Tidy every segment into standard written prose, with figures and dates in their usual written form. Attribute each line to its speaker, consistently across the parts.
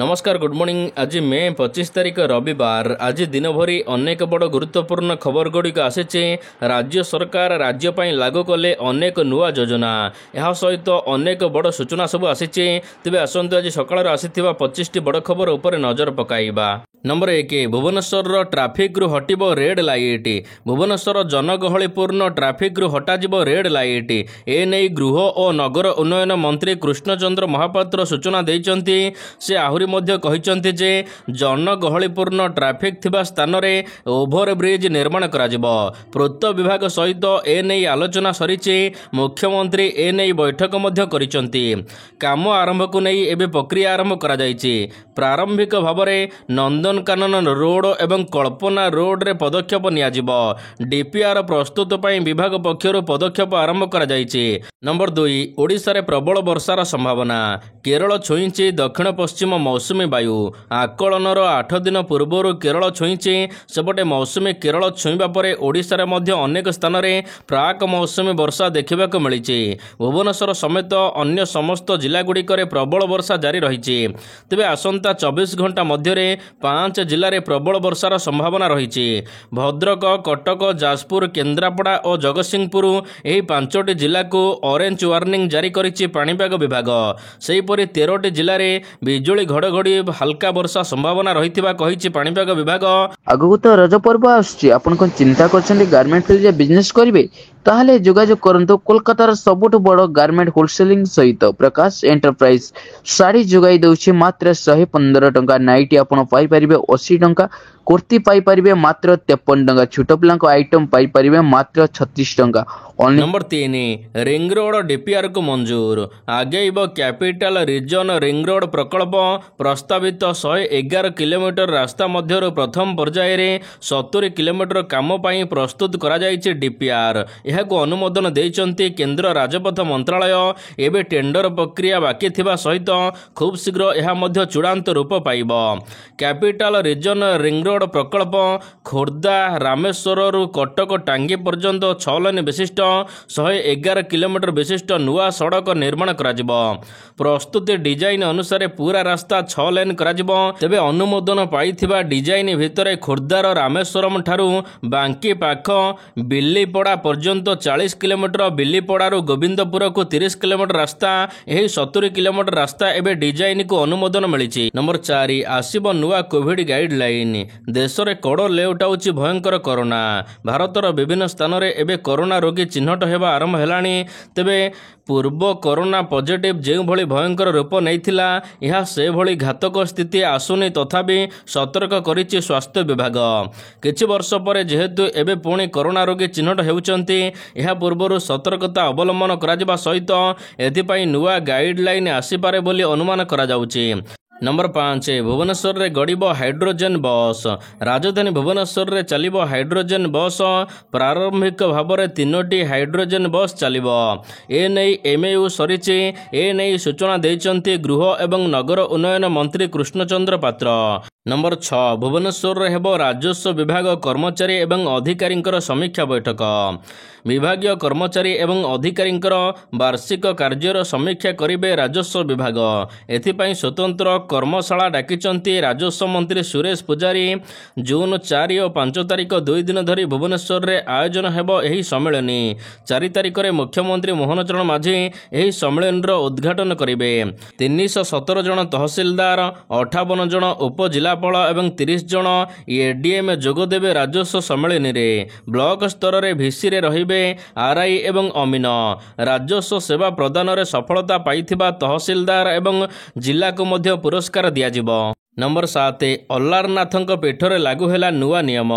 Speaker 1: नमस्कार good morning. आज मे 25 तारिख रविवार। आज दिन भरी अनेक बड़ गुरुत्वपूर्ण खबर गुड़िक आसी। राज्य सरकार राज्य पाई लागू कले अनेक नुआ योजना। यह सहित अनेक बड़ सूचना सब आसी। तेज आसतु आज सकाळ आसी 25 बड़ खबर उपर नजर पकाइबा। नंबर 1 भुवनेश्वर ट्राफिक रु हटिब रेड लाइट। भुवनेश्वर जनगहलीपूर्ण ट्राफिक रु हटाजिब रेड लाइट। एने गृह और नगर उन्नयन मंत्री कृष्णचंद्र महापात्र सूचना देइचंती। से आहुरी मध्य कहिचंती जे जनगहलीपूर्ण ट्राफिक थिबा स्थान रे ओभर ब्रिज निर्माण कराजिब। पूर्त विभाग सहित एने आलोचना सरीचे। मुख्यमंत्री एने बैठक मध्य करिचंती। काम आरंभ को नहीं एबे प्रक्रिया आरंभ करा जायछि। प्रारंभिक भाव में नंदनकानन रोड एवं कल्पना रोड रे पदक्षेप नियाजिब। डीपीआर प्रस्तुत पई विभाग पक्षर पदक्षेप आरंभ करा जायछि। नंबर 2 ओडिशा रे प्रबल वर्षार संभावना। केरल छुईंची दक्षिण पश्चिम मौसुमी वायु। आकलनर 8 दिन पूर्व केरल छुईंची। सेपटे मौसुमी केरल छुईबा परे ओडिशा रे मध्य अनेक स्थान रे प्राक मौसुमी वर्षा देखिबाक मिलिछि। भुवनेश्वर समेत अन्य समस्त जिला गुड़िक प्रबल वर्षा जारी रही। तेबे आसंता 24 घंटा मध्य 5 जिले में प्रबल वर्षार संभावना रही। भद्रक, कटक, जाजपुर, केन्द्रापड़ा और जगतसिंहपुर यही 5टी जिला को ऑरेंज वार्निंग जारी करिछि पाणीपाग विभाग। सेहीपरि 13टी जिले में बिजुली घड़घड़ी हल्का वर्षा संभावना रहिथिबा कहिछि पाणीपाग विभाग।
Speaker 2: आगु तो रज पर्व आसुछि। आपण कोन चिंता करछन्ती गारमेंट फील्ड रे बिजनेस करिवे ताहले जोगाजोग करंतु कोलकातार सबुठ बड़ गारमेंट होलसेलिंग सहित प्रकाश एंटरप्राइज साड़ी जोगाई दउछि मात्र 115 टंका। नाइटी आपण पाई परिबे 80 टंका। कुर्ती पाई परिबे मात्र 53 टंका। छोट पिलांको आइटम पाई परिबे मात्र 36 टंका।
Speaker 1: नंबर 3 रिंग रोड डीपीआर को मंजूर। आगेब कैपिटल रिजन रिंग रोड प्रकल्प। प्रस्तावित 111 किलोमीटर रास्ता मध्य प्रथम पर्यायर 70 किलोमीटर काम पाई प्रस्तुत करा जायछि डीपीआर। यहाको अनुमोदन देइचंती केंद्र राजपथ मंत्रालय। एबे टेंडर प्रक्रिया बाकी थिबा सहित खूब शीघ्र यह मध्य चूड़ांत रूप पाइब। कैपिटल रिजन रिंग रोड प्रकल्प खोर्धा रामेश्वर कटक टांगी पर्यंत 6 लेन विशिष्ट 111 किलोमीटर विशिष्ट नुआ सड़क निर्माण कराजिब। प्रस्तुति डिजाइन अनुसार पूरा रास्ता 6 लेन कराजिब। तेबे अनुमोदन पाइथिबा डिजाइन भितरे खोर्धार रामेश्वरम ठारू बांकी पाख बिल्लीपड़ा पर्यंत 40 किलोमीटर, बिल्लीपड़ारू गोविंदपुर को 30 किलोमीटर रास्ता। यही 70 किलोमीटर रास्ता एबे डिजाइन को अनुमोदन मिली। नंबर 4 आसिब नुआ कोविड गाइडलाइन। देश में कड़ लेउटाउछि भयंकर कोरोना। भारतर विभिन्न स्थान में एबे कोरोना रोगी चिन्हट होगा आरंभ हेलाणी। तेबे पूर्व कोरोना पॉजिटिव जो भली भयंकर रूप नैथिला यह से भली घातक स्थिति आसुनी तथापि सतर्क करिछि स्वास्थ्य विभाग। किछि वर्ष पर जेहेतु एबे पुणी कोरोना रोगी चिन्हट हेउचंती यह पूर्व सतर्कता अवलंबन करा सहित एथिपाई नुआ गाइडलाइन आसीपारे बोली अनुमान करा जाउछि। नंबर 5 भुवनेश्वर रे गड़िब हाइड्रोजेन बस। राजधानी भुवनेश्वर रे चलिब हाइड्रोजेन बस। प्रारंभिक भाव में 3टी हाइड्रोजेन बस चलिब। एने एमएयू सरीचे। एने सूचना देइचंती गृह एवं नगर उन्नयन मंत्री कृष्णचंद्र पात्र। नंबर 6 भुवनेश्वर रे हेबो राजस्व विभाग कर्मचारी एवं अधिकारी समीक्षा बैठक। विभागीय कर्मचारी एवं अधिकारी वार्षिक कार्यर समीक्षा करिबे राजस्व विभाग। एथिपाई स्वतंत्र कर्मशाला डाकिचंती राजस्व मंत्री सुरेश पुजारी। जून 4 और 5 तारिख 2 दिन धरी भुवनेश्वर रे आयोजन हेबो एही सम्मेलनी। 4 तारिख रे मुख्यमंत्री मोहन चरण माझी एही सम्मेलन उद्घाटन करिबे। 317 जन तहसीलदार, 58 जन उपजिलापाल एवं 30 जन एडीएम जोगदेवे राजस्व सम्मेलन रे। ब्लॉक स्तर रे भिसी रे रहिबे आरआई एवं अमीन। राजस्व सेवा प्रदान रे सफलता पाइथिबा तहसीलदार एवं जिला को मध्य पुरस्कार दियाजिबो। नंबर 7 अल्लारनाथଙ୍କ पीठरे लागू हेला नुआ नियम।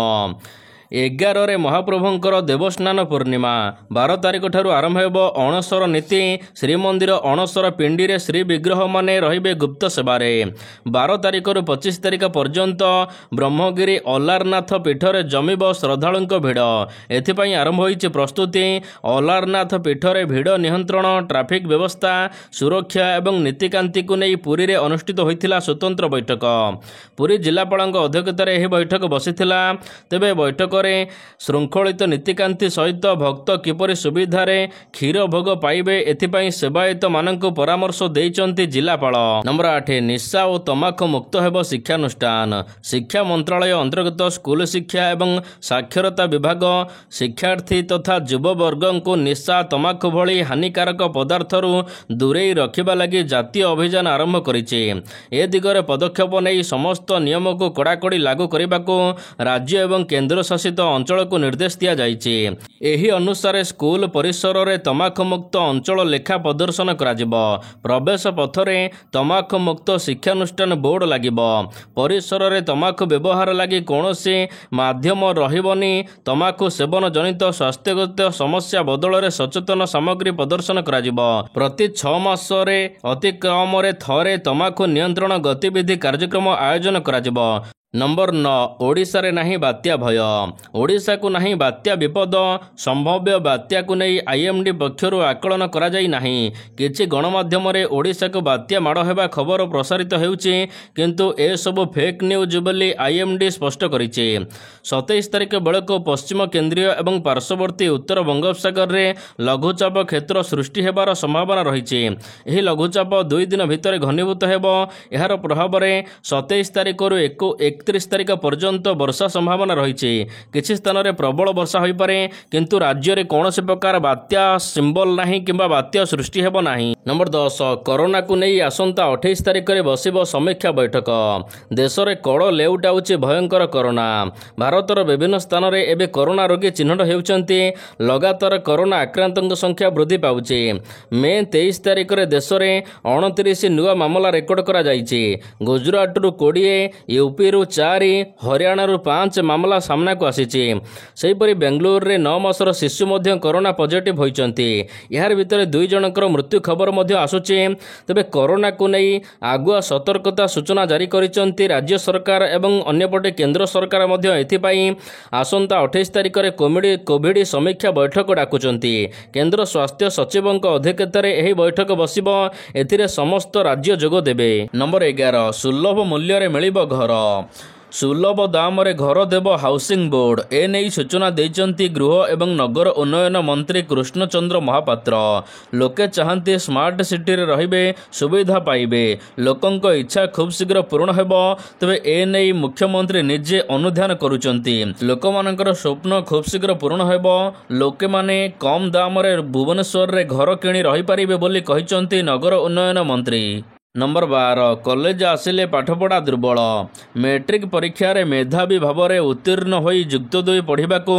Speaker 1: 11 महाप्रभुंकर देवस्नान पूर्णिमा। 12 तारिख ठारू आरंभ हेब अणसर नीति। श्रीमंदिर अणसर पिंडी रे श्री विग्रह माने रहिबे गुप्त सेवारे। 12 तारिख रु 25 तारिख पर्यंत ब्रह्मगिरी अल्लारनाथ पीठरे जमिब श्रद्धालुंक भिड़। एथिपाई आरंभ होइछि प्रस्तुति। अल्लारनाथ पीठरे भिड़ नियंत्रण, ट्राफिक व्यवस्था, सुरक्षा एवं नीतिकांति को नहीं पुरी रे अनुष्ठित होइथिला स्वतंत्र बैठक। पुरी जिलापालଙ୍କ अध्यक्षतार यह बैठक बसिथिला। तेबे बैठक ବୈଠକରେ ଶୃଙ୍ଖଳିତ ନୀତିକାନ୍ତି ସହିତ ଭକ୍ତ କିପରି ସୁବିଧାରେ କ୍ଷୀର ଭୋଗ ପାଇବେ ଏଥିପାଇଁ ସେବାୟତମାନଙ୍କୁ ପରାମର୍ଶ ଦେଇଛନ୍ତି ଜିଲ୍ଲାପାଳ। ନମ୍ବର 8 ନିଶା ଓ ତମାଖୁ ମୁକ୍ତ ହେବ ଶିକ୍ଷାନୁଷ୍ଠାନ। ଶିକ୍ଷା ମନ୍ତ୍ରାଳୟ ଅନ୍ତର୍ଗତ ସ୍କୁଲ ଶିକ୍ଷା ଏବଂ ସାକ୍ଷରତା ବିଭାଗ ଶିକ୍ଷାର୍ଥୀ ତଥା ଯୁବବର୍ଗଙ୍କୁ ନିଶା ତମାଖୁ ଭଳି ହାନିକାରକ ପଦାର୍ଥରୁ ଦୂରେଇ ରଖିବା ଲାଗି ଜାତୀୟ ଅଭିଯାନ ଆରମ୍ଭ କରିଛି। ଏ ଦିଗରେ ପଦକ୍ଷେପ ନେଇ ସମସ୍ତ ନିୟମକୁ କଡ଼ାକଡ଼ି ଲାଗୁ କରିବାକୁ ରାଜ୍ୟ ଏବଂ କେନ୍ଦ୍ରଶାସିତ ଅଞ୍ଚଳକୁ ନିର୍ଦ୍ଦେଶ ଦିଆଯାଇଛି। ଏହି ଅନୁସାରେ ସ୍କୁଲ ପରିସରରେ ତମାଖୁ ମୁକ୍ତ ଅଞ୍ଚଳ ଲେଖା ପ୍ରଦର୍ଶନ କରାଯିବ। ପ୍ରବେଶ ପଥରେ ତମାଖୁ ମୁକ୍ତ ଶିକ୍ଷାନୁଷ୍ଠାନ ବୋର୍ଡ ଲାଗିବ। ପରିସରରେ ତମାଖୁ ବ୍ୟବହାର ଲାଗି କୌଣସି ମାଧ୍ୟମ ରହିବନି। ତମାଖୁ ସେବନ ଜନିତ ସ୍ୱାସ୍ଥ୍ୟଗତ ସମସ୍ୟା ବଦଳରେ ସଚେତନ ସାମଗ୍ରୀ ପ୍ରଦର୍ଶନ କରାଯିବ। ପ୍ରତି 6 ମାସରେ ଅତି କମରେ ଥରେ ତମାଖୁ ନିୟନ୍ତ୍ରଣ ଗତିବିଧି କାର୍ଯ୍ୟକ୍ରମ ଆୟୋଜନ କରାଯିବ। ନମ୍ବର 9 ଓଡ଼ିଶାରେ ନାହିଁ ବାତ୍ୟା ଭୟ। ଓଡ଼ିଶାକୁ ନାହିଁ ବାତ୍ୟା ବିପଦ। ସମ୍ଭାବ୍ୟ ବାତ୍ୟାକୁ ନେଇ ଆଇଏମ୍ଡି ପକ୍ଷରୁ ଆକଳନ କରାଯାଇ ନାହିଁ। କିଛି ଗଣମାଧ୍ୟମରେ ଓଡ଼ିଶାକୁ ବାତ୍ୟା ମାଡ଼ ହେବା ଖବର ପ୍ରସାରିତ ହେଉଛି, କିନ୍ତୁ ଏସବୁ ଫେକ୍ ନ୍ୟୁଜ୍ ବୋଲି ଆଇଏମ୍ଡି ସ୍ପଷ୍ଟ କରିଛି। 27 ତାରିଖ ବେଳକୁ ପଶ୍ଚିମ କେନ୍ଦ୍ରୀୟ ଏବଂ ପାର୍ଶ୍ୱବର୍ତ୍ତୀ ଉତ୍ତର ବଙ୍ଗୋପସାଗରରେ ଲଘୁଚାପ କ୍ଷେତ୍ର ସୃଷ୍ଟି ହେବାର ସମ୍ଭାବନା ରହିଛି। ଏହି ଲଘୁଚାପ 2 ଦିନ ଭିତରେ ଘନୀଭୂତ ହେବ। ଏହାର ପ୍ରଭାବରେ 27 ତାରିଖରୁ 31 ତାରିଖ ପର୍ଯ୍ୟନ୍ତ ବର୍ଷା ସମ୍ଭାବନା ରହିଛି। କିଛି ସ୍ଥାନରେ ପ୍ରବଳ ବର୍ଷା ହୋଇପାରେ, କିନ୍ତୁ ରାଜ୍ୟରେ କୌଣସି ପ୍ରକାର ବାତ୍ୟା ସିମ୍ବଲ ନାହିଁ କିମ୍ବା ବାତ୍ୟା ସୃଷ୍ଟି ହେବ ନାହିଁ। ନମ୍ବର 10 କରୋନାକୁ ନେଇ ଆସନ୍ତା 28 ତାରିଖରେ ବସିବ ସମୀକ୍ଷା ବୈଠକ। ଦେଶରେ କଡ଼ ଲେଉଟାଉଛି ଭୟଙ୍କର କରୋନା। ଭାରତର ବିଭିନ୍ନ ସ୍ଥାନରେ ଏବେ କରୋନା ରୋଗୀ ଚିହ୍ନଟ ହେଉଛନ୍ତି। ଲଗାତାର କରୋନା ଆକ୍ରାନ୍ତଙ୍କ ସଂଖ୍ୟା ବୃଦ୍ଧି ପାଉଛି। ମେ 23 ତାରିଖରେ ଦେଶରେ 29 ନୂଆ ମାମଲା ରେକର୍ଡ କରାଯାଇଛି। ଗୁଜରାଟରୁ 20, ୟୁପିରୁ 4, ହରିୟାଣାରୁ 5 ମାମଲା ସାମ୍ନାକୁ ଆସିଛି। ସେହିପରି ବେଙ୍ଗାଲୁରୁରେ 9 ମାସର ଶିଶୁ ମଧ୍ୟ କରୋନା ପଜିଟିଭ୍ ହୋଇଛନ୍ତି। ଏହାର ଭିତରେ 2 ଜଣଙ୍କର ମୃତ୍ୟୁ ଖବର ମଧ୍ୟ ଆସୁଛି। ତେବେ କରୋନାକୁ ନେଇ ଆଗୁଆ ସତର୍କତା ସୂଚନା ଜାରି କରିଛନ୍ତି ରାଜ୍ୟ ସରକାର ଏବଂ ଅନ୍ୟପଟେ କେନ୍ଦ୍ର ସରକାର ମଧ୍ୟ ଏଥିପାଇଁ ଆସନ୍ତା 28 ତାରିଖରେ କୋଭିଡ୍ ସମୀକ୍ଷା ବୈଠକ ଡାକୁଛନ୍ତି। କେନ୍ଦ୍ର ସ୍ୱାସ୍ଥ୍ୟ ସଚିବଙ୍କ ଅଧ୍ୟକ୍ଷତାରେ ଏହି ବୈଠକ ବସିବ। ଏଥିରେ ସମସ୍ତ ରାଜ୍ୟ ଯୋଗ ଦେବେ। ନମ୍ବର 11 ସୁଲଭ ମୂଲ୍ୟରେ ମିଳିବ ଘର। ସୁଲଭ ଦାମରେ ଘର ଦେବ ହାଉସିଂ ବୋର୍ଡ। ଏନେଇ ସୂଚନା ଦେଇଛନ୍ତି ଗୃହ ଏବଂ ନଗର ଉନ୍ନୟନ ମନ୍ତ୍ରୀ କୃଷ୍ଣଚନ୍ଦ୍ର ମହାପାତ୍ର। ଲୋକେ ଚାହାନ୍ତି ସ୍ମାର୍ଟ ସିଟିରେ ରହିବେ, ସୁବିଧା ପାଇବେ। ଲୋକଙ୍କ ଇଚ୍ଛା ଖୁବ୍ ଶୀଘ୍ର ପୂରଣ ହେବ। ତେବେ ଏନେଇ ମୁଖ୍ୟମନ୍ତ୍ରୀ ନିଜେ ଅନୁଧ୍ୟାନ କରୁଛନ୍ତି। ଲୋକମାନଙ୍କର ସ୍ୱପ୍ନ ଖୁବ୍ ଶୀଘ୍ର ପୂରଣ ହେବ। ଲୋକେମାନେ କମ୍ ଦାମରେ ଭୁବନେଶ୍ୱରରେ ଘର କିଣି ରହିପାରିବେ ବୋଲି କହିଛନ୍ତି ନଗର ଉନ୍ନୟନ ମନ୍ତ୍ରୀ। ନମ୍ବର 12 କଲେଜ ଆସିଲେ ପାଠପଢ଼ା ଦୁର୍ବଳ। ମେଟ୍ରିକ୍ ପରୀକ୍ଷାରେ ମେଧାବୀ ଭାବରେ ଉତ୍ତୀର୍ଣ୍ଣ ହୋଇ ଯୁକ୍ତ 2 ପଢ଼ିବାକୁ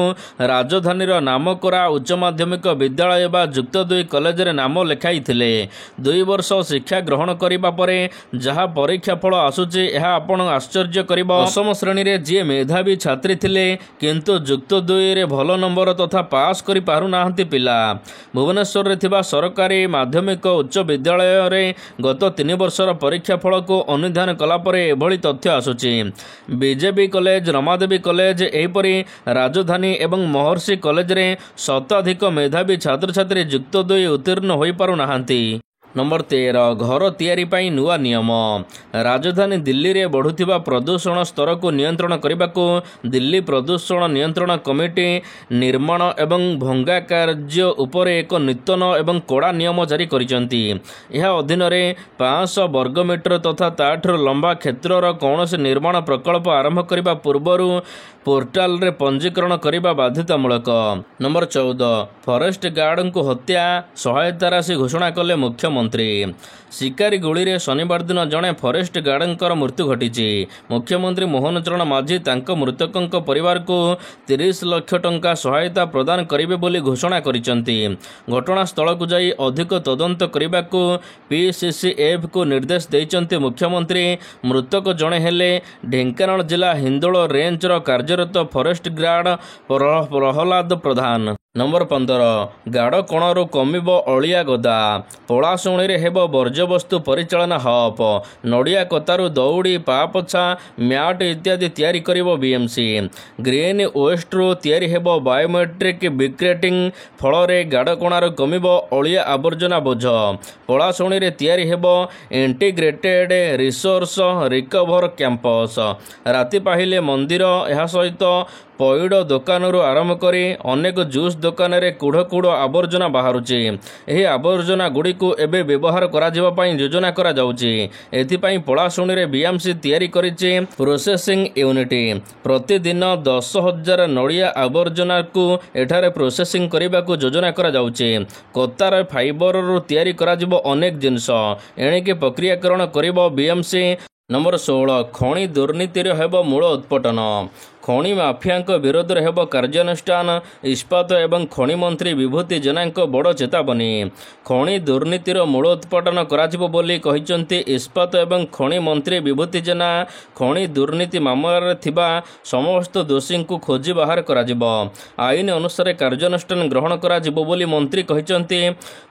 Speaker 1: ରାଜଧାନୀର ନାମକରା ଉଚ୍ଚ ମାଧ୍ୟମିକ ବିଦ୍ୟାଳୟ ବା ଯୁକ୍ତ 2 କଲେଜରେ ନାମ ଲେଖାଇଥିଲେ। 2 ବର୍ଷ ଶିକ୍ଷା ଗ୍ରହଣ କରିବା ପରେ ଯାହା ପରୀକ୍ଷା ଫଳ ଆସୁଛି ଏହା ଆପଣ ଆଶ୍ଚର୍ଯ୍ୟ କରିବ। 10ମ ଶ୍ରେଣୀରେ ଯିଏ ମେଧାବୀ ଛାତ୍ରୀ ଥିଲେ, କିନ୍ତୁ ଯୁକ୍ତ 2ରେ ଭଲ ନମ୍ବର ତଥା ପାସ୍ କରି ପାରୁନାହାନ୍ତି ପିଲା। ଭୁବନେଶ୍ୱରରେ ଥିବା ସରକାରୀ ମାଧ୍ୟମିକ ଉଚ୍ଚ ବିଦ୍ୟାଳୟରେ ଗତ 3 ବର୍ଷର ପରୀକ୍ଷା ଫଳକୁ ଅନୁଧ୍ୟାନ କଲା ପରେ ଏଭଳି ତଥ୍ୟ ଆସୁଛି। ବିଜେପି କଲେଜ, ରମାଦେବୀ କଲେଜ, ଏହିପରି ରାଜଧାନୀ ଏବଂ ମହର୍ଷି କଲେଜରେ ଶତାଧିକ ମେଧାବୀ ଛାତ୍ରଛାତ୍ରୀ ଯୁକ୍ତ 2 ଉତ୍ତୀର୍ଣ୍ଣ ହୋଇପାରୁନାହାନ୍ତି। ନମ୍ବର 13 ଘର ତିଆରି ପାଇଁ ନୂଆ ନିୟମ। ରାଜଧାନୀ ଦିଲ୍ଲୀରେ ବଢ଼ୁଥିବା ପ୍ରଦୂଷଣ ସ୍ତରକୁ ନିୟନ୍ତ୍ରଣ କରିବାକୁ ଦିଲ୍ଲୀ ପ୍ରଦୂଷଣ ନିୟନ୍ତ୍ରଣ କମିଟି ନିର୍ମାଣ ଏବଂ ଭଙ୍ଗା କାର୍ଯ୍ୟ ଉପରେ ଏକ ନୂତନ ଏବଂ କଡ଼ା ନିୟମ ଜାରି କରିଛନ୍ତି। ଏହା ଅଧୀନରେ 500 ବର୍ଗମିଟର ତଥା ତାଠାରୁ ଲମ୍ବା କ୍ଷେତ୍ରର କୌଣସି ନିର୍ମାଣ ପ୍ରକଳ୍ପ ଆରମ୍ଭ କରିବା ପୂର୍ବରୁ ପୋର୍ଟାଲରେ ପଞ୍ଜୀକରଣ କରିବା ବାଧ୍ୟତାମୂଳକ। ନମ୍ବର 14 ଫରେଷ୍ଟ ଗାର୍ଡଙ୍କୁ ହତ୍ୟା ସହାୟତା ରାଶି ଘୋଷଣା କଲେ ମୁଖ୍ୟମନ୍ତ୍ରୀ। ଶିକାରୀ ଗୁଳିରେ ଶନିବାର ଦିନ ଜଣେ ଫରେଷ୍ଟ ଗାର୍ଡଙ୍କର ମୃତ୍ୟୁ ଘଟିଛି। ମୁଖ୍ୟମନ୍ତ୍ରୀ ମୋହନ ଚରଣ ମାଝୀ ତାଙ୍କ ମୃତକଙ୍କ ପରିବାରକୁ 30 ଲକ୍ଷ ଟଙ୍କା ସହାୟତା ପ୍ରଦାନ କରିବେ ବୋଲି ଘୋଷଣା କରିଛନ୍ତି। ଘଟଣାସ୍ଥଳକୁ ଯାଇ ଅଧିକ ତଦନ୍ତ କରିବାକୁ PCCFକୁ ନିର୍ଦ୍ଦେଶ ଦେଇଛନ୍ତି ମୁଖ୍ୟମନ୍ତ୍ରୀ। ମୃତକ ଜଣେ ହେଲେ ଢେଙ୍କାନାଳ ଜିଲ୍ଲା ହିନ୍ଦୋଳ ରେଞ୍ଜର କାର୍ଯ୍ୟରତ ଫରେଷ୍ଟ ଗାର୍ଡ ପ୍ରହଲ୍ଲାଦ ପ୍ରଧାନ। ନମ୍ବର 15 ଗାଡ଼କଣରୁ କମିବ ଅଳିଆ ଗଦା। ପଳାଶୁଣୀରେ ହେବ ବର୍ଜ୍ୟବସ୍ତୁ ପରିଚାଳନା ହବ୍। ନଡ଼ିଆ କତାରୁ ଦଉଡ଼ି, ପାପୋଛା, ମ୍ୟାଟ୍ ଇତ୍ୟାଦି ତିଆରି କରିବ BMC। ଗ୍ରୀନ୍ ୱେଷ୍ଟରୁ ତିଆରି ହେବ ବାୟୋମେଟ୍ରିକ୍ ବ୍ରିକେଟିଂ। ଫଳରେ ଗାଡ଼କଣାରୁ କମିବ ଅଳିଆ ଆବର୍ଜନା ବୋଝ। ପଳାଶୁଣୀରେ ତିଆରି ହେବ ଇଣ୍ଟିଗ୍ରେଟେଡ୍ ରିସୋର୍ସ ରିକଭର କ୍ୟାମ୍ପସ। ରାତି ପାହିଲେ ମନ୍ଦିର, ଏହା ସହିତ ପଇଡ଼ ଦୋକାନରୁ ଆରମ୍ଭ କରି ଅନେକ ଜୁସ୍ ଦୋକାନରେ କୁଢ଼ କୁଢ଼ ଆବର୍ଜନା ବାହାରୁଛି। ଏହି ଆବର୍ଜନା ଗୁଡ଼ିକୁ ଏବେ ବ୍ୟବହାର କରାଯିବା ପାଇଁ ଯୋଜନା କରାଯାଉଛି। ଏଥିପାଇଁ ପଳାଶୁଣୀରେ ବିଏମ୍ସି ତିଆରି କରିଛି ପ୍ରୋସେସିଂ ୟୁନିଟ୍। ପ୍ରତିଦିନ 10,000 ନଡ଼ିଆ ଆବର୍ଜନାକୁ ଏଠାରେ ପ୍ରୋସେସିଂ କରିବାକୁ ଯୋଜନା କରାଯାଉଛି। କତାର ଫାଇବରରୁ ତିଆରି କରାଯିବ ଅନେକ ଜିନିଷ। ଏଣିକି ପ୍ରକ୍ରିୟାକରଣ କରିବ ବିଏମ୍ସି। ନମ୍ବର 16 ଖଣି ଦୁର୍ନୀତିରେ ହେବ ମୂଳ ଉତ୍ପାଟନ। ଖଣି ମାଫିଆଙ୍କ ବିରୋଧରେ ହେବ କାର୍ଯ୍ୟାନୁଷ୍ଠାନ। ଇସ୍ପାତ ଏବଂ ଖଣି ମନ୍ତ୍ରୀ ବିଭୂତି ଜେନାଙ୍କ ବଡ଼ ଚେତାବନୀ। ଖଣି ଦୁର୍ନୀତିର ମୂଳ ଉତ୍ପାଟନ କରାଯିବ ବୋଲି କହିଛନ୍ତି ଇସ୍ପାତ ଏବଂ ଖଣି ମନ୍ତ୍ରୀ ବିଭୂତି ଜେନା। ଖଣି ଦୁର୍ନୀତି ମାମଲାରେ ଥିବା ସମସ୍ତ ଦୋଷୀଙ୍କୁ ଖୋଜି ବାହାର କରାଯିବ। ଆଇନ ଅନୁସାରେ କାର୍ଯ୍ୟାନୁଷ୍ଠାନ ଗ୍ରହଣ କରାଯିବ ବୋଲି ମନ୍ତ୍ରୀ କହିଛନ୍ତି।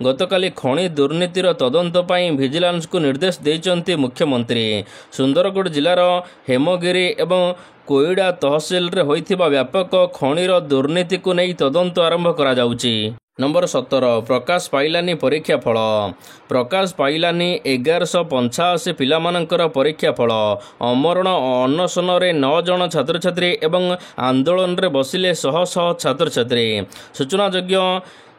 Speaker 1: ଗତକାଲି ଖଣି ଦୁର୍ନୀତିର ତଦନ୍ତ ପାଇଁ ଭିଜିଲାନ୍ସକୁ ନିର୍ଦ୍ଦେଶ ଦେଇଛନ୍ତି ମୁଖ୍ୟମନ୍ତ୍ରୀ। ସୁନ୍ଦରଗଡ଼ ଜିଲ୍ଲାର ହେମଗିରି ଏବଂ କୋଇଡ଼ା ତହସିଲରେ ହୋଇଥିବା ବ୍ୟାପକ ଖଣିର ଦୁର୍ନୀତିକୁ ନେଇ ତଦନ୍ତ ଆରମ୍ଭ କରାଯାଉଛି। ନମ୍ବର 17 ପ୍ରକାଶ ପାଇଲାନି ପରୀକ୍ଷା ଫଳ। ପ୍ରକାଶ ପାଇଲାନି 1185 ପିଲାମାନଙ୍କର ପରୀକ୍ଷା ଫଳ। ଅମରଣ ଅନଶନରେ 9 ଜଣ ଛାତ୍ରଛାତ୍ରୀ ଏବଂ ଆନ୍ଦୋଳନରେ ବସିଲେ ଶହ ଶହ ଛାତ୍ରଛାତ୍ରୀ। ସୂଚନାଯୋଗ୍ୟ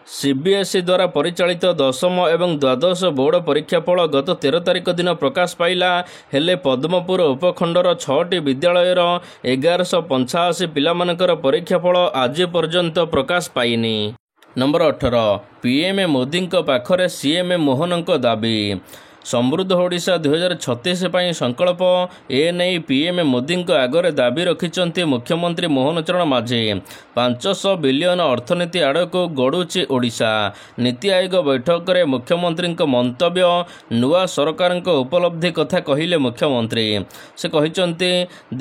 Speaker 1: CBSE ଦ୍ୱାରା ପରିଚାଳିତ 10ମ ଏବଂ ଦ୍ୱାଦଶ ବୋର୍ଡ଼ ପରୀକ୍ଷା ଫଳ ଗତ 13 ତାରିଖ ଦିନ ପ୍ରକାଶ ପାଇଲା। ହେଲେ ପଦ୍ମପୁର ଉପଖଣ୍ଡର 6ଟି ବିଦ୍ୟାଳୟର 1185 ପିଲାମାନଙ୍କର ପରୀକ୍ଷା ଫଳ ଆଜି ପର୍ଯ୍ୟନ୍ତ ପ୍ରକାଶ ପାଇନି। ନମ୍ବର 18 PM ମୋଦିଙ୍କ ପାଖରେ CM ମୋହନଙ୍କ ଦାବି। ସମୃଦ୍ଧ ଓଡ଼ିଶା 2036 ପାଇଁ ସଂକଳ୍ପ। ଏନେଇ PM ମୋଦିଙ୍କ ଆଗରେ ଦାବି ରଖିଛନ୍ତି ମୁଖ୍ୟମନ୍ତ୍ରୀ ମୋହନ ଚରଣ ମାଝୀ। 500 ବିଲିୟନ ଅର୍ଥନୀତି ଆଡ଼କୁ ଗଡ଼ୁଛି ଓଡ଼ିଶା। ନୀତି ଆୟୋଗ ବୈଠକରେ ମୁଖ୍ୟମନ୍ତ୍ରୀଙ୍କ ମନ୍ତବ୍ୟ। ନୂଆ ସରକାରଙ୍କ ଉପଲବ୍ଧି କଥା କହିଲେ ମୁଖ୍ୟମନ୍ତ୍ରୀ। ସେ କହିଛନ୍ତି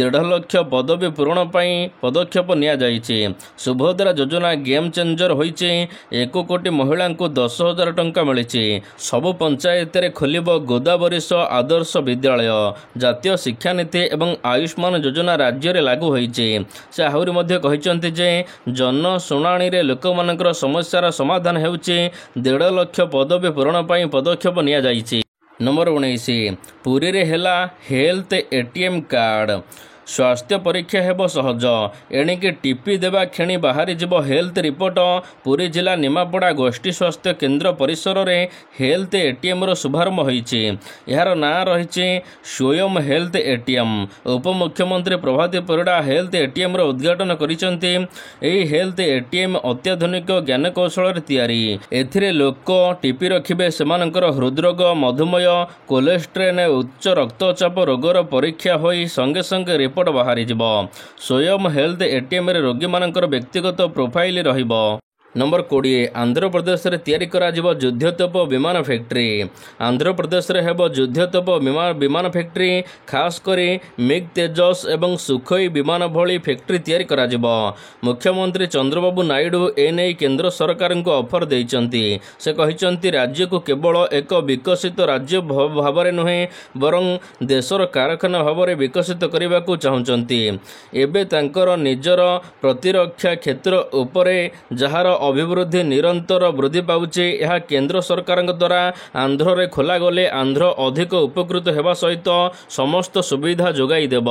Speaker 1: 1.5 ଲକ୍ଷ ପଦବୀ ପୂରଣ ପାଇଁ ପଦକ୍ଷେପ ନିଆଯାଇଛି। ସୁଭଦ୍ରା ଯୋଜନା ଗେମ୍ ଚେଞ୍ଜର ହୋଇଛି। 1 କୋଟି ମହିଳାଙ୍କୁ 10,000 ଟଙ୍କା ମିଳିଛି। ସବୁ ପଞ୍ଚାୟତରେ ଖୋଲିବ ଗୋଦାବରୀଶ ଆଦର୍ଶ ବିଦ୍ୟାଳୟ। ଜାତୀୟ ଶିକ୍ଷାନୀତି ଏବଂ ଆୟୁଷ୍ମାନ ଯୋଜନା ରାଜ୍ୟରେ ଲାଗୁ ହୋଇଛି। ସେ ଆହୁରି ମଧ୍ୟ କହିଛନ୍ତି ଯେ ଜନଶୁଣାଣିରେ ଲୋକମାନଙ୍କର ସମସ୍ୟାର ସମାଧାନ ହେଉଛି। 1.5 ଲକ୍ଷ ପଦବୀ ପୂରଣ ପାଇଁ ପଦକ୍ଷେପ ନିଆଯାଇଛି। ନମ୍ବର 19 ପୁରୀରେ ହେଲା ହେଲ୍ଥ ATM କାର୍ଡ। ସ୍ୱାସ୍ଥ୍ୟ ପରୀକ୍ଷା ହେବ ସହଜ। ଏଣିକି ଟିପି ଦେବା କ୍ଷଣି ବାହାରିଯିବ ହେଲ୍ଥ ରିପୋର୍ଟ। ପୁରୀ ଜିଲ୍ଲା ନିମାପଡ଼ା ଗୋଷ୍ଠୀ ସ୍ୱାସ୍ଥ୍ୟ କେନ୍ଦ୍ର ପରିସରରେ ହେଲ୍ଥ ATMର ଶୁଭାରମ୍ଭ ହୋଇଛି। ଏହାର ନାଁ ରହିଛି ସ୍ୱୟଂ ହେଲ୍ଥ ATM। ଉପମୁଖ୍ୟମନ୍ତ୍ରୀ ପ୍ରଭାତୀ ପରିଡ଼ା ହେଲ୍ଥ ATMର ଉଦ୍ଘାଟନ କରିଛନ୍ତି। ଏହି ହେଲ୍ଥ ATM ଅତ୍ୟାଧୁନିକ ଜ୍ଞାନକୌଶଳରେ ତିଆରି। ଏଥିରେ ଲୋକ ଟିପି ରଖିବେ ସେମାନଙ୍କର ହୃଦରୋଗ, ମଧୁମେହ, କୋଲେଷ୍ଟ୍ରେନ୍, ଉଚ୍ଚ ରକ୍ତଚାପ ରୋଗର ପରୀକ୍ଷା ହୋଇ ସଙ୍ଗେ ସଙ୍ଗେ ରିପୋର୍ଟ ବାହାରିଯିବ। ସ୍ୱୟଂ ହେଲ୍ଥ ATMରେ ରୋଗୀମାନଙ୍କର ବ୍ୟକ୍ତିଗତ ପ୍ରୋଫାଇଲ ରହିବ। ନମ୍ବର 20 ଆନ୍ଧ୍ରପ୍ରଦେଶରେ ତିଆରି କରାଯିବ ଯୁଦ୍ଧତୋପ ବିମାନ ଫ୍ୟାକ୍ଟ୍ରି। ଆନ୍ଧ୍ରପ୍ରଦେଶରେ ହେବ ଯୁଦ୍ଧତୋପ ବିମାନ ଫ୍ୟାକ୍ଟ୍ରି। ଖାସ୍ କରି ମିଗ୍ ତେଜସ୍ ଏବଂ ସୁଖୋଇ ବିମାନ ଭଳି ଫ୍ୟାକ୍ଟ୍ରି ତିଆରି କରାଯିବ। ମୁଖ୍ୟମନ୍ତ୍ରୀ ଚନ୍ଦ୍ରବାବୁ ନାଇଡୁ ଏନେଇ କେନ୍ଦ୍ର ସରକାରଙ୍କୁ ଅଫର ଦେଇଛନ୍ତି। ସେ କହିଛନ୍ତି ରାଜ୍ୟକୁ କେବଳ ଏକ ବିକଶିତ ରାଜ୍ୟ ଭାବରେ ନୁହେଁ ବରଂ ଦେଶର କାରଖାନା ଭାବରେ ବିକଶିତ କରିବାକୁ ଚାହୁଁଛନ୍ତି। ଏବେ ତାଙ୍କର ନିଜର ପ୍ରତିରକ୍ଷା କ୍ଷେତ୍ର ଉପରେ ଯାହାର ଅଭିବୃଦ୍ଧି ନିରନ୍ତର ବୃଦ୍ଧି ପାଉଛି, ଏହା କେନ୍ଦ୍ର ସରକାରଙ୍କ ଦ୍ୱାରା ଆନ୍ଧ୍ରରେ ଖୋଲାଗଲେ ଆନ୍ଧ୍ର ଅଧିକ ଉପକୃତ ହେବା ସହିତ ସମସ୍ତ ସୁବିଧା ଯୋଗାଇ ଦେବ।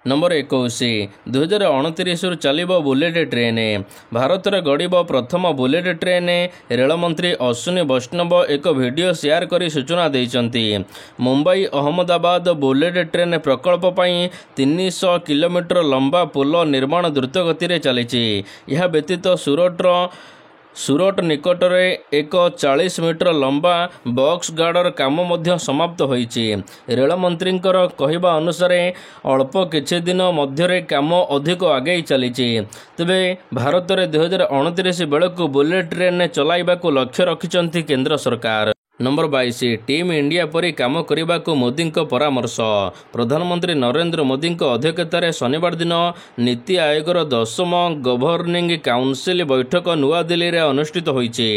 Speaker 1: ନମ୍ବର 21 2029ରୁ ଚାଲିବ ବୁଲେଟ୍ ଟ୍ରେନ୍। ଭାରତରେ ଗଡ଼ିବ ପ୍ରଥମ ବୁଲେଟ୍ ଟ୍ରେନ୍। ରେଳମନ୍ତ୍ରୀ ଅଶ୍ୱିନୀ ବୈଷ୍ଣବ ଏକ ଭିଡ଼ିଓ ସେୟାର କରି ସୂଚନା ଦେଇଛନ୍ତି। ମୁମ୍ବାଇ ଅହମ୍ମଦାବାଦ ବୁଲେଟ୍ ଟ୍ରେନ୍ ପ୍ରକଳ୍ପ ପାଇଁ 300 କିଲୋମିଟର ଲମ୍ବା ପୋଲ ନିର୍ମାଣ ଦ୍ରୁତଗତିରେ ଚାଲିଛି। ଏହା ବ୍ୟତୀତ ସୁରଟ ନିକଟରେ ଏକ 40 ମିଟର ଲମ୍ବା ବକ୍ସ ଗାର୍ଡର କାମ ମଧ୍ୟ ସମାପ୍ତ ହୋଇଛି। ରେଳମନ୍ତ୍ରୀଙ୍କର କହିବା ଅନୁସାରେ ଅଳ୍ପ କିଛି ଦିନ ମଧ୍ୟରେ କାମ ଅଧିକ ଆଗେଇ ଚାଲିଛି। ତେବେ ଭାରତରେ 2029 ବେଳକୁ ବୁଲେଟ୍ ଟ୍ରେନ୍ ଚଲାଇବାକୁ ଲକ୍ଷ୍ୟ ରଖିଛନ୍ତି କେନ୍ଦ୍ର ସରକାର। ନମ୍ବର 22 ଟିମ୍ ଇଣ୍ଡିଆ ପରି କାମ କରିବାକୁ ମୋଦିଙ୍କ ପରାମର୍ଶ। ପ୍ରଧାନମନ୍ତ୍ରୀ ନରେନ୍ଦ୍ର ମୋଦିଙ୍କ ଅଧ୍ୟକ୍ଷତାରେ ଶନିବାର ଦିନ ନୀତି ଆୟୋଗର 10ମ ଗଭର୍ଣ୍ଣିଂ କାଉନସିଲ୍ ବୈଠକ ନୂଆଦିଲ୍ଲୀରେ ଅନୁଷ୍ଠିତ ହୋଇଛି।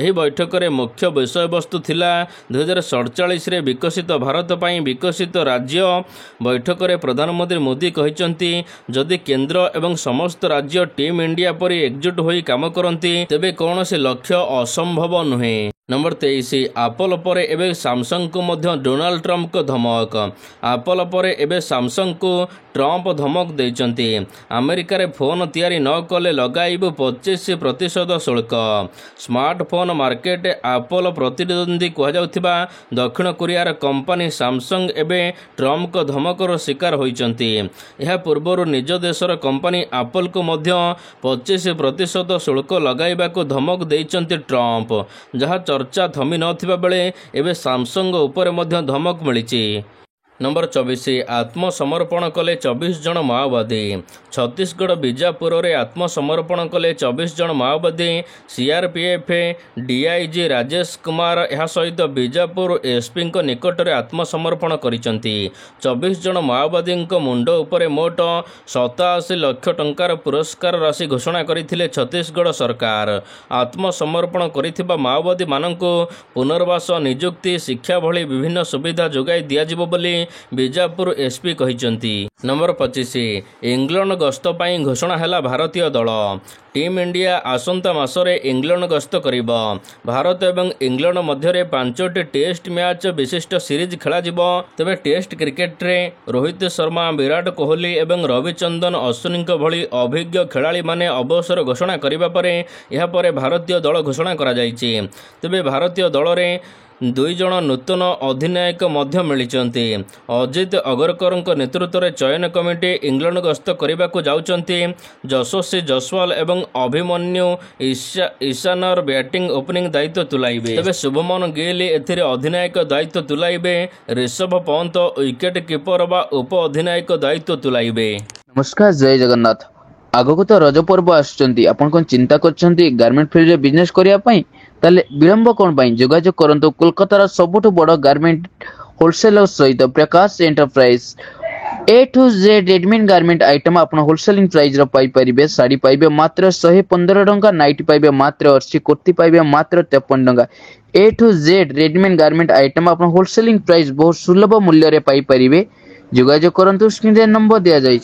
Speaker 1: ଏହି ବୈଠକରେ ମୁଖ୍ୟ ବିଷୟବସ୍ତୁ ଥିଲା 2047ରେ ବିକଶିତ ଭାରତ ପାଇଁ ବିକଶିତ ରାଜ୍ୟ। ବୈଠକରେ ପ୍ରଧାନମନ୍ତ୍ରୀ ମୋଦି କହିଛନ୍ତି ଯଦି କେନ୍ଦ୍ର ଏବଂ ସମସ୍ତ ରାଜ୍ୟ ଟିମ୍ ଇଣ୍ଡିଆ ପରି ଏକଜୁଟ ହୋଇ କାମ କରନ୍ତି ତେବେ କୌଣସି ଲକ୍ଷ୍ୟ ଅସମ୍ଭବ ନୁହେଁ। नंबर 23 आपल पर एबे सैमसंग को मध्य डोनाल्ड ट्रंप को धमक। आपल पर एबे सैमसंग को ट्रंप धमक देइचंती। अमेरिका रे फोन तैयारी न कले लगाइब 25% शुल्क। स्मार्टफोन मार्केट आपल प्रतिद्वंदी कहुवा दक्षिण कोरियार कंपनी सैमसंग एबे ट्रंप को धमकर शिकार होइचंती। यह पूर्वर निज देशर कंपनी आपल को मध्य 25% शुल्क लगाइबा को धमक देइचंती ट्रंप, जहाँ चर्चा थमी नथिबा बेले एबे सैमसंग उपरे मध्य धमक मिलिछि। नंबर 24 आत्मसमर्पण कले 24 जन माओवादी। छत्तीसगढ़ बीजापुर में आत्मसमर्पण कले 24 जन माओवादी। सीआरपीएफ डीआईजी राजेश कुमार यह सहित बीजापुर एसपी निकट में आत्मसमर्पण करिसेंती। 24 जन माओवादी मुंड उपरे मोट 87 लाख टंकार पुरस्कार राशि घोषणा करथिले छत्तीसगढ़ सरकार। आत्मसमर्पण करिथिबा माओवादी माननकु पुनर्वास, नियुक्ति, शिक्षा भली विभिन्न सुविधा जोगाई दियाजिबो बोली बीजापुर एसपी कहिचंती। नंबर 25 इंग्लैंड गस्त पाई घोषणा हैला भारतीय दल। टीम इंडिया आसंता मासरे इंग्लैंड गस्त करिबो। भारत एवं इंग्लैंड मध्य 5टी टेस्ट मैच विशिष्ट सीरीज खेला जिवो। तबे टेस्ट क्रिकेट रे रोहित शर्मा, विराट कोहली एवं रविचंद्रन अश्विनी भली अभिज्ञ खेलाड़ी माने अवसर घोषणा करिबा परे यह परे भारतीय दल घोषणा करा जायछि। तबे भारतीय दल रे 2 जन नूतन अधिनायक मध्य मिलिचंती। अजित अगरकर नेतृत्व में चयन कमिटी इंग्लैंड गस्त करने को जाउचंती। यशस्वी जसवाल एवं अभिमन्यु ईशानर बैटिंग ओपनिंग दायित्व तुलाइबे। तबे शुभमन गिल एथिरे अधिनायक दायित्व तुलाइबे। ऋषभ पंत विकेट कीपर बा उप अधिनायक दायित्व तुलाइबे।
Speaker 2: नमस्कार, जय जगन्नाथ। आगको तो रज पर्व आसुचंती। आपण कोन चिंता करछंती गारमेंट फील्ड रे बिजनेस करिया पई? ताले विलंब कोन पई? जोगाजोग करंतु कोलकातार सबुठ बड़ गारमेंट होलसेलर सहित Prakash enterprise. A to Z readymade garment item आपण होलसेलिंग प्राइस रो पाई परिबे। साड़ी पाइबे मात्र 115 टंका, नाइटी पाइबे मात्र 80, कुर्ती पाइबे मात्र 53 टंका। A to Z readymade garment item आपण होलसेलिंग प्राइस बहुत सुलभ मूल्य रे पाई परिबे। जोगाजोग करंतु स्क्रीन रे नंबर दिया जायछि।